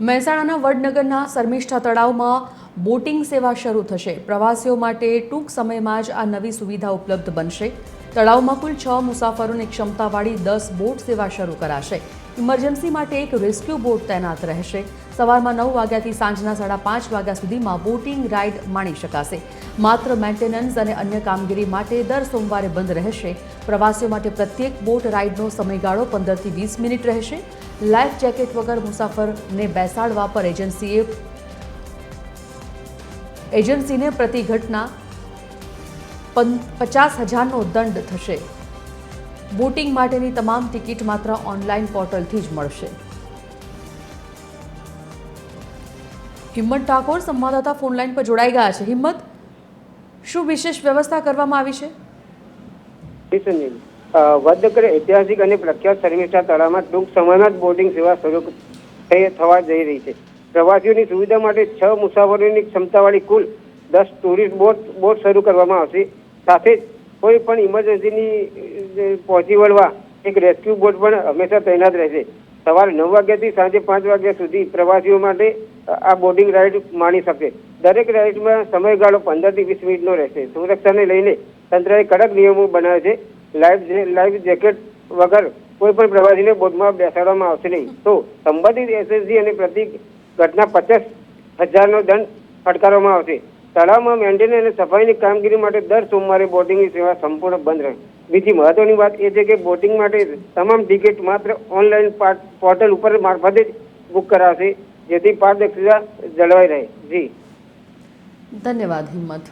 મહેસાણાના વડનગરના શર્મિષ્ઠા તળાવમાં બોટિંગ સેવા શરૂ થશે। પ્રવાસીઓ માટે ટૂંક સમયમાં જ આ નવી સુવિધા ઉપલબ્ધ બનશે। તળાવમાં કુલ 6 મુસાફરોની ક્ષમતાવાળી 10 બોટ સેવા શરૂ કરાશે। ઇમરજન્સી માટે એક રેસ્ક્યુ બોટ તૈનાત રહેશે। સવારમાં 9 વાગ્યાથી સાંજના 5:30 વાગ્યા સુધીમાં બોટિંગ રાઇડ માણી શકાશે। માત્ર મેન્ટેનન્સ અને અન્ય કામગીરી માટે દર સોમવારે બંધ રહેશે। પ્રવાસીઓ માટે પ્રત્યેક બોટ રાઇડનો સમયગાળો 15 થી 20 મિનિટ રહેશે। લાઈફ જેકેટ વગર મુસાફરને બેસાડવા પર એજન્સીને પ્રતિ ઘટના 50,000નો દંડ થશે। બોટિંગ માટેની તમામ ટિકિટ માત્ર ઓનલાઈન પોર્ટલથી જ મળશે। હિંમત ઠાકોર સંવાદદાતા ફોનલાઈન પર જોડાઈ ગયા છે। હિંમત, શું વિશેષ વ્યવસ્થા કરવામાં આવી છે? વડનગર ઐતિહાસિક અને પ્રખ્યાત શર્મિષ્ઠા તળાવમાં ટૂંક સમયમાં જ બોટિંગ સેવા શરૂ થવા જઈ રહી છે। પ્રવાસીઓની સુવિધા માટે 6 મુસાફરોની ક્ષમતાવાળી કુલ 10 ટુરિસ્ટ બોટ શરૂ કરવામાં આવશે। સાથે જ કોઈ પણ ઇમરજન્સીની પહોંચી વળવા એક રેસ્ક્યુ બોટ પણ હંમેશા તૈનાત રહેશે। સવારે 9 વાગ્યાથી સાંજે 5 વાગ્યા સુધી પ્રવાસીઓ માટે આ બોટિંગ રાઇડ માણી શકશે। દરેક રાઇડમાં સમયગાળો 15 થી 20 મિનિટનો રહેશે। સુરક્ષાને લઈને તંત્રએ કડક નિયમો બનાવ્યા છે। લાઈફ જેકેટ વગર કોઈ પણ પ્રવાસીને બોટમાં બેસાડવામાં આવશે નહીં। તો સંબંધિત એસએસજી અને પ્રતિ ઘટના 50,000નો દંડ ફટકારવામાં આવશે। તળાવમાં મેન્ટેનન્સ અને સફાઈની કામગીરી માટે દર સોમવારે બોટિંગની સેવા સંપૂર્ણ બંધ રહે। બીજી મહત્વની વાત એ છે કે બોટિંગ માટે તમામ ટિકિટ માત્ર ઓનલાઈન પોર્ટલ ઉપર મારફતે જ બુક કરાશે, જેથી પારદર્શિતા જળવાઈ રહે। જી, ધન્યવાદ હિંમત।